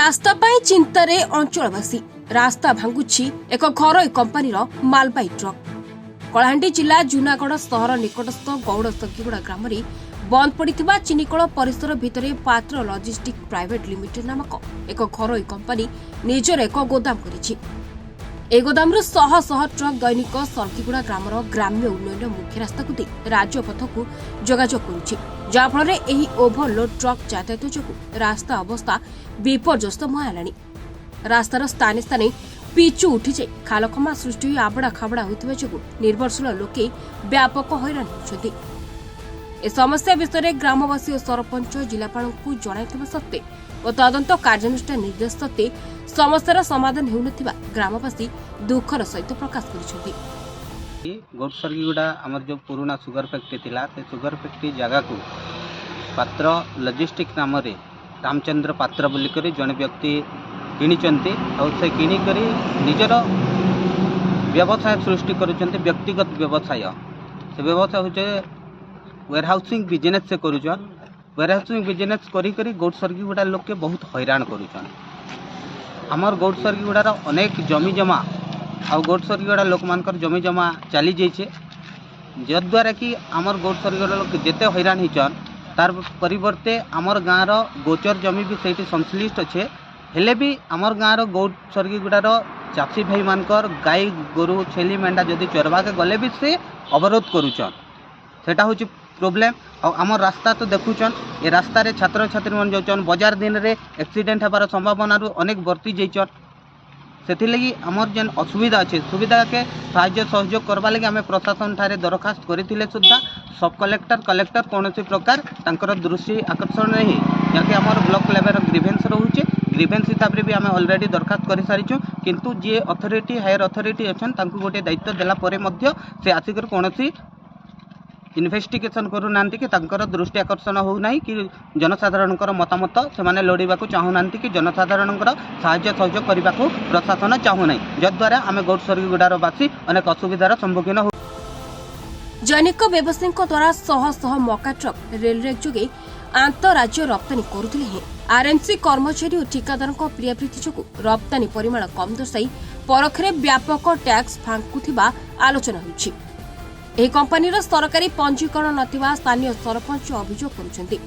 रास्ता पाई चिंतारे अंचलवासी रास्ता भांगुछि एक घरोई कंपानीर मालबाही ट्रक। कलाहांडी जिला जूनागढ़ सहर निकटस्थ गौड़ सखीगुड़ा ग्राम बंद पड़ा चिनिकल परिसर भितर पात्र लजिस्टिक प्राइवेट लिमिटेड नामक एक घरोई कंपानी निजर एक गोदाम करिछि। ए गोदामरु शह शह ट्रक दैनिक सरकीगुड़ा ग्रामर ग्राम्य उन्नयन मुख्य रास्ता को दे राजपथ को जोगाजोग करुछि, जहाँफल एही ओभरलोड ट्रक यातायात जोगु रास्ता अवस्था विपर्यस्त मुहांलाणी। रास्तार स्थाने स्थाने पिचु उठी जाए खालखमा सृष्टि होई आबड़ा खाबड़ा होइतिबा जोगु निर्भरशील लोके व्यापक हैरान होउछथि। ए समस्या विषय ग्रामवासी और सरपंच जिलापाल को जणाइथिबा सत्ते और तदंत कार्यानुष्ठान निर्देश सत्ते समस्यार समाधान हेउनथिबा ग्रामवासी दुखर सहित प्रकाश करिसेंति। गौरसरगीगुड़ा आमर जो पुराना सुगर फैक्ट्री थिला से सुगर फैक्ट्री जगह को पात्र लजिस्टिक नाम रे रामचंद्र पात्र बोलिकर जड़े व्यक्ति किणिचंती और से किणिकर निजर व्यवसाय सृष्टि करुचंती। व्यक्तिगत व्यवसाय से व्यवसाय होचे वेयरहाउसिंग बिजनेस से करुचन। वेयरहाउसिंग बिजनेस करी करी गौरसरगीगुड़ा लोग के बहुत हैरान करुचन। आमर गौरसरगीगुड़ार अनेक जमी जमा आ गौरसरगीगुड़ा लोक मानकर जमी जमा चली जाइए, जद्वारा कि आमर गौरसरगीगुड़ा लोक जेते हैरान होचन तार परिवर्ते आमर गाँव गोचर जमी भी सही संश्लिष्ट अच्छे हेले भी आमर गाँव गौरसरगीगुड़ार चाषी भाई मानकर गाई गोरु छेली मेंढा जदि चरवा के गले भी से अवरोध करुचन। सेटा होची प्रोब्लेम। और आमर रास्ता तो देखुचन ए रास्ता रे छात्र छात्री मन जाउचन बाजार दिन रे एक्सीडेंट हेबार संभावना अनेक बढ़ती जाइचन। से लगी आमर जेन असुविधा अच्छे सुविधा के साहाय्य सहयोग करवा लगी आम प्रशासन ठारे दरखास्त करथिले सुद्धा सब कलेक्टर कौन प्रकार तांकर दृष्टि आकर्षण नहीं जहाँकि आमर ब्लॉक लेवल ग्रीवेंस रोचे। ग्रीवेंस हिसाब से भी आम अलरेडी दरखास्त कर सारीचु, किंतु जी अथॉरिटी हायर अथॉरिटी अच्छा गोटे दायित्व देला परे मध्य से आसिकर कौन इन्वेस्टिगेशन करूना कि दृष्टि आकर्षण होना कि जनसाधारण मतामत से लोड़ा चाहूना कि जनसाधारण साहाय्य सहयोग करने को प्रशासन चाहूना, जद्वारा आम गौरसरगीगुड़ार बासी अनेक असुविधार सम्मुखीन हो। जैनिक व्यवसायी द्वारा शह शह मका ट्रक रेलवे जोगे आंतराज्य रप्तानी करुथिले हें आरएमसी कर्मचारी और ठिकादार प्रियाप्रीति जोगु रप्तानी परिमाण कम दर्शाई परखरे व्यापक टैक्स फांकुथिबा आलोचना होइछि। एही कंपनीर सरकारी पंजीकरण नथिबा स्थानीय सरपंच अभियोग करुछन्ति।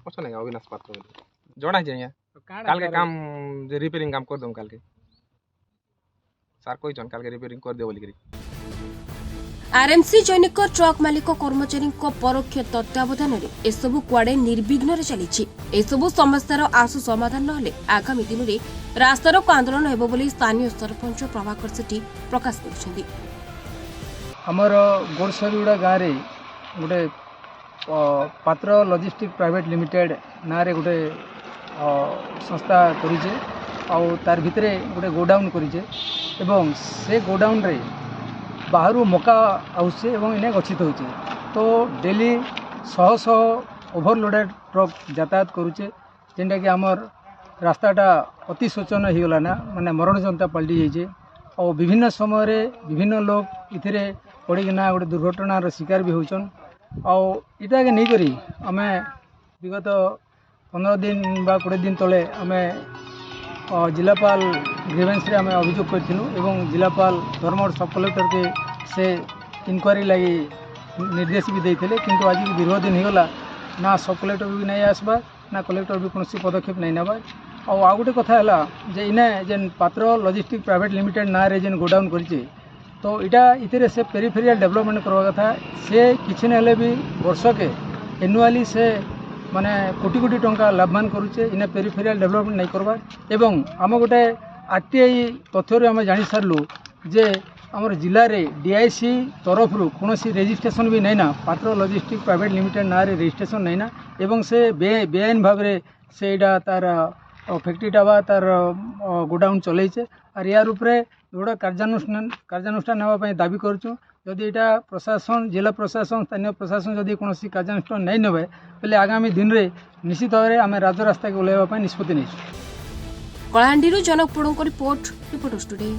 पछ नै अविनाश पात्र जोड़ा जाय काल के काम जे रिपेयरिंग काम कर दम काल के सर कोई जन काल के रिपेयरिंग कर दे बोली करी। आरएमसी जैनिक ट्रक मालिक कर्मचारी परोक्ष तत्वावधान में एसबू कुआड़े निर्विघ्न चली एसबू समस्यार आशु समाधान नहले आगामी दिन में रास्तारोको आंदोलन हेबो बोली स्थानीय सरपंच प्रभाकर सेठी प्रकाश करुछन्ति। आमर गौरसरगीगुड़ा गाँव में गोटे पात्र लजिस्टिक प्राइवेट लिमिटेड ना रे गोटे संस्था करिचे आउ तार भितरे गोटे गोडाउन करिचे एवं से गोडाउन रे बाहरु मका आउचे एवं इने गच्छित होचे। तो डेली शह शह ओभरलोडेड ट्रक यातायात करुचे जेनटा कि आमर रास्ताटा अति शोचन हो गला ना माने मरण जनता पलटि जाइए और विभिन्न समय रे विभिन्न लोग इथिरे पड़िकिना गोटे दुर्घटनार शिकार भी होचन। और इटा के नहीं करी आमे विगत 15 दिन बा 20 दिन तले आमे जिलापाल ग्रीवेंस रे आमे अभियोग करथिलु एवं जिलापाल धर्मगढ़ सब कलेक्टर के से इनक्वारी लगी निर्देश भी देते, किंतु आज भी दीर्घ दिन होगा ना सब कलेक्टर भी नहीं आसबार ना कलेक्टर भी कौन पदक्षेप नहीं नबार। और आ गोटे कथा है जे इने जेन पात्र लजिस्टिक प्राइवेट लिमिटेड ना रे जेन गोडाउन करिचे तो इटा इतरे से पेरिफेरियल डेवलपमेंट करवा कथा से किसी ने भी वर्ष के एनुअली से माने कोटी कोटी टंका लाभवान करुचे इने पेरिफेरियल डेवलपमेंट नहीं करवा। एवं आम गोटे आरटीआई तथ्य आम जानी सारू जे आमर जिले में डीआईसी तरफ कौन रेजिस्ट्रेशन भी नहीं ना पात्र लजिस्टिक प्राइवेट लिमिटेड ना रे रेजिस्ट्रेशन नहीं ना एवं से बेआईन भाव से तार फैक्ट्रीटा बा तार गोडाउन चलैचे और यार उपरे गोटे कार्यानुष्ठान नापी दाबी करुँ। जदि यहाँ प्रशासन जिला प्रशासन स्थानीय प्रशासन जदि कौन कार्यानुष्ठान नहीं नेबे बोले आगामी दिन में निश्चित भाव में आम राजरास्ता के ओह्लैवाई निष्पत्ति नहीं। कलाहांडी जनक पोड़ों रिपोर्ट टुडे।